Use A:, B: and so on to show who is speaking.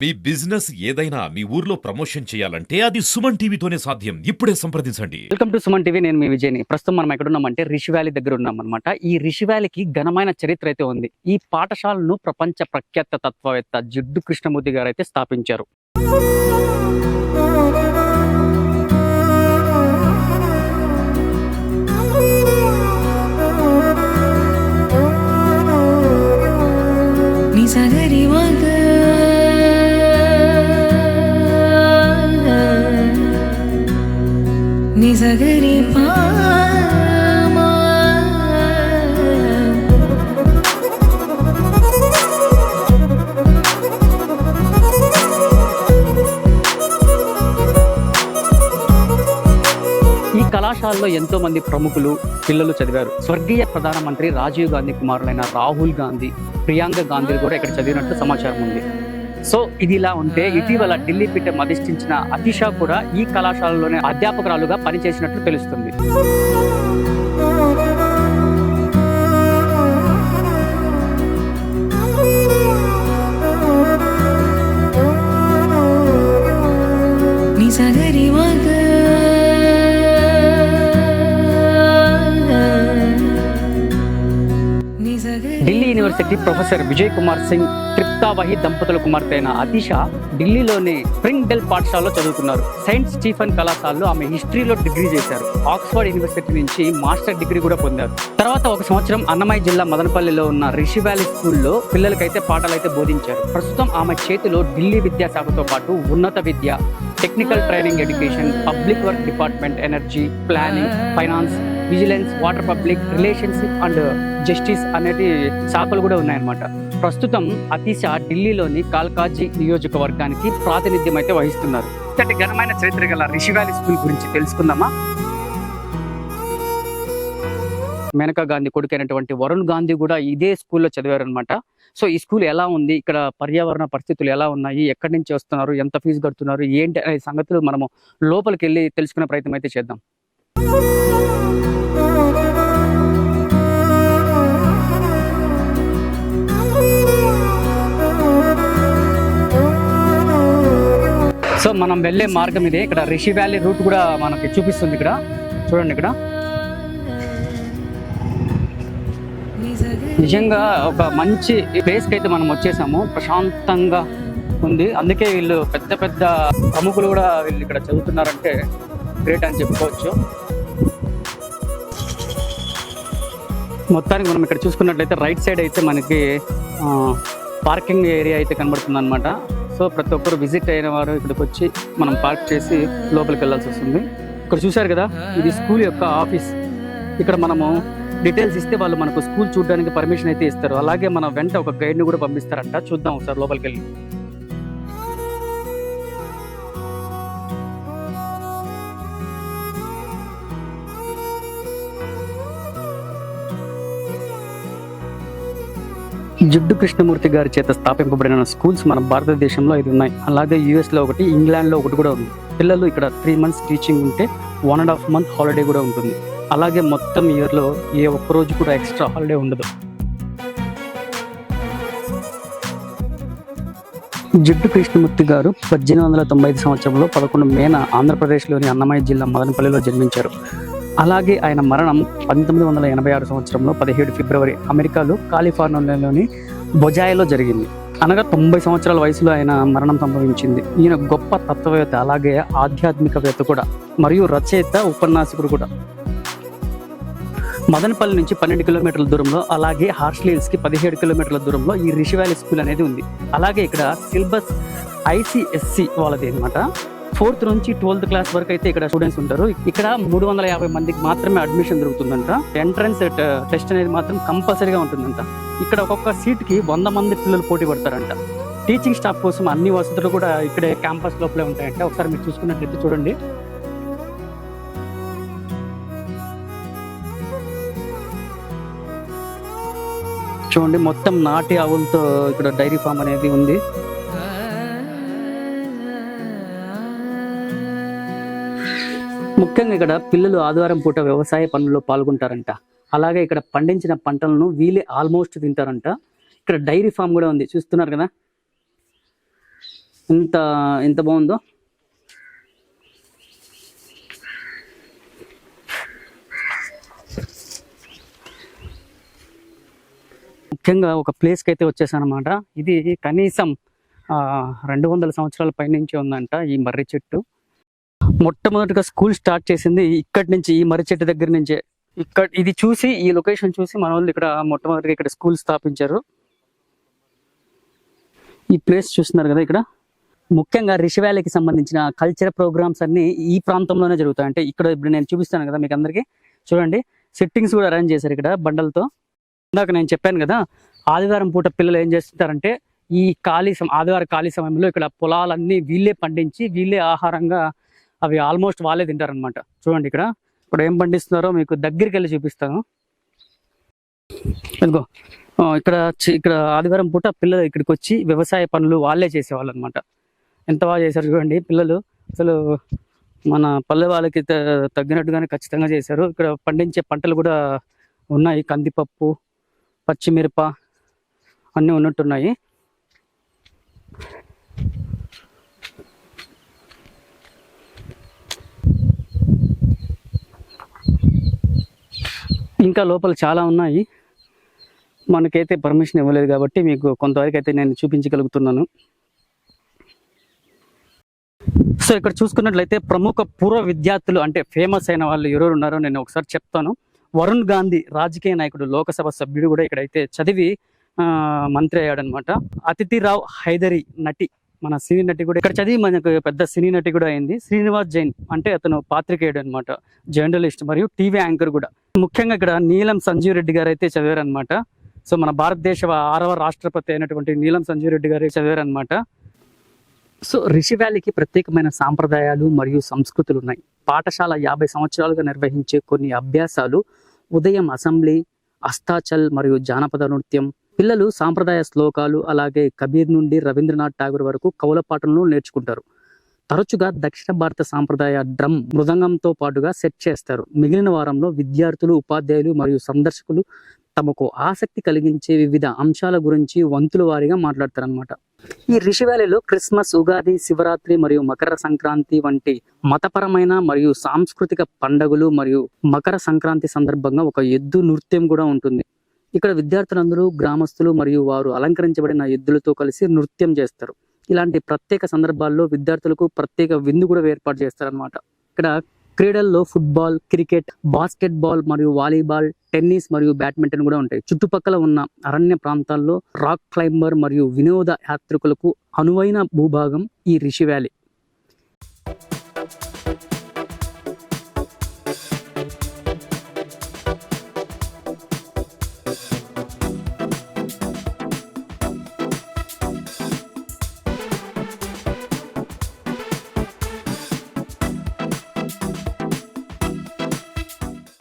A: మీ business ఏదైనా మీ ఊర్లో promotion చేయాలంటే అది సుమన్ టీవీతోనే సాధ్యం. ఇప్పుడే సంప్రదించండి.
B: Welcome to Suman TV. నేను మీ విజయ్ని. ప్రస్తుతం మనం ఎక్కడ ఉన్నామంటే రిషి వ్యాలీ దగ్గర ఉన్నాం అనమాట. ఈ రిషి వ్యాలీకి ఘనమైన చరిత్ర అయితే ఉంది. ఈ పాఠశాలను ప్రపంచ ప్రఖ్యాత తత్వవేత్త జిడ్డు కృష్ణమూర్తి గారు అయితే స్థాపించారు.
C: నిజగరి పామా
B: ఈ కళాశాలలో ఎంతో మంది ప్రముఖులు పిల్లలు చదివారు. స్వర్గీయ ప్రధానమంత్రి రాజీవ్ గాంధీ కుమారులైన రాహుల్ గాంధీ, ప్రియాంక గాంధీలు కూడా ఇక్కడ చదివినట్లు సమాచారం ఉంది. సో ఇది ఇలా ఉంటే ఇటీవల ఢిల్లీ పీఠం అధిష్ఠించిన అతిషా కూడా ఈ కళాశాలలోనే అధ్యాపకురాలుగా పనిచేసినట్లు తెలుస్తుంది.
C: నిజగరి
B: ఢిల్లీ యూనివర్సిటీ ప్రొఫెసర్ విజయ్ కుమార్ సింగ్ త్రిప్తావహి దంపతుల కుమార్తె అయిన అతిషా ఢిల్లీలోని స్ప్రింగ్ డెల్ పాఠశాలలో చదువుతున్నారు. సెయింట్ స్టీఫెన్ కళాశాలలో ఆమె హిస్టరీలో డిగ్రీ చేశారు. ఆక్స్ఫర్డ్ యూనివర్సిటీ నుంచి మాస్టర్ డిగ్రీ కూడా పొందారు. తర్వాత ఒక సంవత్సరం అన్నమయ్య జిల్లా మదనపల్లిలో ఉన్న రిషి వ్యాలీ స్కూల్లో పిల్లలకైతే పాఠాలైతే బోధించారు. ప్రస్తుతం ఆమె చేతిలో ఢిల్లీ విద్యాశాఖతో పాటు ఉన్నత విద్య, technical training education, public work department, energy, planning, finance, vigilance, water public relationship and justice అనేది శాఖలు కూడా ఉన్నాయన్నమాట. ప్రస్తుతం అతిషా ఢిల్లీలోని కాల్కాజీ నియోజకవర్గానికి ప్రాతినిధ్యం అయితే వహిస్తున్నారు. ఇంతటి ఘనమైన చరిత్ర గల రిషి వ్యాలీ స్కూల్ గురించి తెలుసుకుందామా? మేనకా గాంధీ కొడుకైనటువంటి వరుణ్ గాంధీ కూడా ఇదే స్కూల్లో చదివారనమాట. సో ఈ స్కూల్ ఎలా ఉంది, ఇక్కడ పర్యావరణ పరిస్థితులు ఎలా ఉన్నాయి, ఎక్కడి నుంచి వస్తున్నారు, ఎంత ఫీజు కడుతున్నారు, ఏంటి అనే సంగతులు మనము లోపలికి వెళ్ళి తెలుసుకునే ప్రయత్నం అయితే చేద్దాం. సో మనం వెళ్ళే మార్గం ఇదే. ఇక్కడ రిషి వ్యాలీ రూట్ కూడా మనకి చూపిస్తుంది. ఇక్కడ చూడండి, ఇక్కడ నిజంగా ఒక మంచి ప్లేస్కి అయితే మనం వచ్చేసాము. ప్రశాంతంగా ఉంది. అందుకే వీళ్ళు పెద్ద పెద్ద ప్రముఖులు కూడా వీళ్ళు ఇక్కడ చదువుతున్నారంటే గ్రేట్ అని చెప్పుకోవచ్చు. మొత్తానికి మనం ఇక్కడ చూసుకున్నట్లయితే రైట్ సైడ్ అయితే మనకి పార్కింగ్ ఏరియా అయితే కనబడుతుంది అనమాట. సో ప్రతి ఒక్కరు విజిట్ అయిన వారు ఇక్కడికి వచ్చి మనం పార్క్ చేసి లోపలికి వెళ్ళాల్సి వస్తుంది. ఇక్కడ చూశారు కదా, ఇది స్కూల్ యొక్క ఆఫీస్. ఇక్కడ మనము డీటెయిల్స్ ఇస్తే వాళ్ళు మనకు స్కూల్ చూడడానికి పర్మిషన్ అయితే ఇస్తారు. అలాగే మన వెంట ఒక గైడ్ని కూడా పంపిస్తారంట. చూద్దాం ఒకసారి లోపలికి వెళ్ళి. జిడ్డు కృష్ణమూర్తి గారి చేత స్థాపింపబడిన స్కూల్స్ మన భారతదేశంలో 5 ఉన్నాయి. అలాగే యూఎస్లో ఒకటి, ఇంగ్లాండ్లో ఒకటి కూడా ఉంది. పిల్లలు ఇక్కడ 3 months టీచింగ్ ఉంటే 1.5 month హాలిడే కూడా ఉంటుంది. అలాగే మొత్తం ఇయర్లో ఏ ఒక్కరోజు కూడా ఎక్స్ట్రా హాలిడే ఉండదు. జిడ్డు కృష్ణమూర్తి గారు 1895 సంవత్సరంలో 11 మేన ఆంధ్రప్రదేశ్లోని అన్నమయ్య జిల్లా మదనపల్లిలో జన్మించారు. అలాగే ఆయన మరణం 1986 సంవత్సరంలో 17 ఫిబ్రవరి అమెరికాలో కాలిఫోర్నియాలోని బొజాయిలో జరిగింది. అనగా 90 సంవత్సరాల వయసులో ఆయన మరణం సంభవించింది. ఈయన గొప్ప తత్వవేత్త, అలాగే ఆధ్యాత్మికవేత్త కూడా, మరియు రచయిత, ఉపన్యాసకుడు కూడా. మదనపల్లి నుంచి 12 కిలోమీటర్ల దూరంలో, అలాగే హార్స్లీ హిల్స్కి 17 కిలోమీటర్ల దూరంలో ఈ రిషి వ్యాలీ స్కూల్ అనేది ఉంది. అలాగే ఇక్కడ సిలబస్ ICSC వాళ్ళది అనమాట. 4th నుంచి 12th క్లాస్ వరకు అయితే ఇక్కడ స్టూడెంట్స్ ఉంటారు. ఇక్కడ 350 మందికి మాత్రమే అడ్మిషన్ దొరుకుతుందంట. ఎంట్రన్స్ టెస్ట్ అనేది మాత్రం కంపల్సరీగా ఉంటుందంట. ఇక్కడ ఒక్కొక్క సీట్కి 100 మంది పిల్లలు పోటీ పడతారంట. టీచింగ్ స్టాఫ్ కోసం అన్ని వసతులు కూడా ఇక్కడే క్యాంపస్ లోపలే ఉంటాయంట. ఒకసారి మీరు చూసుకున్నట్లయితే చూడండి. చూడండి, మొత్తం నాటి ఆవులతో ఇక్కడ డైరీ ఫామ్ అనేది ఉంది. ముఖ్యంగా ఇక్కడ పిల్లలు ఆదివారం పూట వ్యవసాయ పనుల్లో పాల్గొంటారంట. అలాగే ఇక్కడ పండించిన పంటలను వీళ్ళే ఆల్మోస్ట్ తింటారంట. ఇక్కడ డైరీ ఫామ్ కూడా ఉంది, చూస్తున్నారు కదా. ఎంత ఎంత బాగుందో. ముఖ్యంగా ఒక ప్లేస్కి అయితే వచ్చేసానమాట. ఇది కనీసం 200 సంవత్సరాల పైనుంచి ఉందంట ఈ మర్రి చెట్టు. మొట్టమొదటిగా స్కూల్ స్టార్ట్ చేసింది ఇక్కడి నుంచి, ఈ మర్రి చెట్టు దగ్గర నుంచే. ఇది చూసి, ఈ లొకేషన్ చూసి మన వాళ్ళు ఇక్కడ మొట్టమొదటిగా ఇక్కడ స్కూల్ స్థాపించారు. ఈ ప్లేస్ చూస్తున్నారు కదా, ఇక్కడ ముఖ్యంగా రిషి వ్యాలీకి సంబంధించిన కల్చర్ ప్రోగ్రామ్స్ అన్ని ఈ ప్రాంతంలోనే జరుగుతాయి. అంటే ఇక్కడ ఇప్పుడు నేను చూపిస్తాను కదా మీకు అందరికీ, చూడండి సిట్టింగ్స్ కూడా అరేంజ్ చేశారు ఇక్కడ బండలతో. ఇందాక నేను చెప్పాను కదా, ఆదివారం పూట పిల్లలు ఏం చేస్తుంటారంటే ఈ ఆదివారం ఖాళీ సమయంలో ఇక్కడ పొలాలన్నీ వీళ్ళే పండించి వీళ్ళే ఆహారంగా అవి ఆల్మోస్ట్ వాళ్ళే తింటారనమాట. చూడండి ఇక్కడ ఇప్పుడు ఏం పండిస్తున్నారో మీకు దగ్గరికి వెళ్ళి చూపిస్తాను. ఇదిగో ఇక్కడ ఆదివారం పూట పిల్లలు ఇక్కడికి వచ్చి వ్యవసాయ పనులు వాళ్ళే చేసేవాళ్ళు అనమాట. ఎంత బాగా చేశారు చూడండి పిల్లలు. అసలు మన పల్లె వాళ్ళకి తగ్గినట్టుగానే ఖచ్చితంగా చేశారు. ఇక్కడ పండించే పంటలు కూడా ఉన్నాయి, కందిపప్పు, పచ్చిమిరప అన్నీ ఉన్నట్టున్నాయి. ఇంకా లోపల చాలా ఉన్నాయి, మనకైతే పర్మిషన్ ఇవ్వలేదు కాబట్టి మీకు కొంతవరకు అయితే నేను చూపించగలుగుతున్నాను. సో ఇక్కడ చూసుకున్నట్లయితే ప్రముఖ పూర్వ విద్యార్థులు అంటే ఫేమస్ అయిన వాళ్ళు ఎవరు ఉన్నారో నేను ఒకసారి చెప్తాను. వరుణ్ గాంధీ రాజకీయ నాయకుడు, లోకసభ సభ్యుడు కూడా ఇక్కడైతే చదివి మంత్రి అయ్యాడనమాట. అతిథిరావు హైదరీ నటి, మన సినీ నటి కూడా ఇక్కడ చదివి మనకు పెద్ద సినీ నటి కూడా అయింది. శ్రీనివాస్ జైన్ అంటే అతను పాత్రికేయుడు అనమాట, జర్నలిస్ట్ మరియు టీవీ యాంకర్ కూడా. ముఖ్యంగా ఇక్కడ నీలం సంజీవ్ రెడ్డి గారు అయితే చదివారు అనమాట. సో మన భారతదేశ 6వ రాష్ట్రపతి అయినటువంటి నీలం సంజీవ్ రెడ్డి గారు చదివారు అనమాట. సో రిషి వ్యాలీకి ప్రత్యేకమైన సాంప్రదాయాలు మరియు సంస్కృతులు ఉన్నాయి. పాఠశాల 50 సంవత్సరాలుగా నిర్వహించే కొన్ని అభ్యాసాలు, ఉదయం అసెంబ్లీ, అస్తాచల్ మరియు జానపద నృత్యం, పిల్లలు సాంప్రదాయ శ్లోకాలు, అలాగే కబీర్ నుండి రవీంద్రనాథ్ ఠాగూర్ వరకు కవుల పాటలను నేర్చుకుంటారు. తరచుగా దక్షిణ భారత సాంప్రదాయ డ్రమ్, మృదంగంతో పాటుగా సెట్ చేస్తారు. మిగిలిన వారంలో విద్యార్థులు, ఉపాధ్యాయులు మరియు సందర్శకులు తమకు ఆసక్తి కలిగించే వివిధ అంశాల గురించి వంతుల వారీగా మాట్లాడతారనమాట. ఈ రిషి వ్యాలీలో క్రిస్మస్, ఉగాది, శివరాత్రి మరియు మకర సంక్రాంతి వంటి మతపరమైన మరియు సాంస్కృతిక పండుగలు మరియు మకర సంక్రాంతి సందర్భంగా ఒక ఎద్దు నృత్యం కూడా ఉంటుంది. ఇక్కడ విద్యార్థులందరూ గ్రామస్తులు మరియు వారు అలంకరించబడిన ఎద్దులతో కలిసి నృత్యం చేస్తారు. ఇలాంటి ప్రత్యేక సందర్భాల్లో విద్యార్థులకు ప్రత్యేక విందు కూడా ఏర్పాటు చేస్తారనమాట. ఇక్కడ క్రీడల్లో ఫుట్బాల్, క్రికెట్, బాస్కెట్బాల్ మరియు వాలీబాల్, టెన్నిస్ మరియు బ్యాడ్మింటన్ కూడా ఉంటాయి. చుట్టుపక్కల ఉన్న అరణ్య ప్రాంతాల్లో రాక్ క్లైంబర్ మరియు వినోద యాత్రికులకు అనువైన భూభాగం ఈ రిషి వ్యాలీ.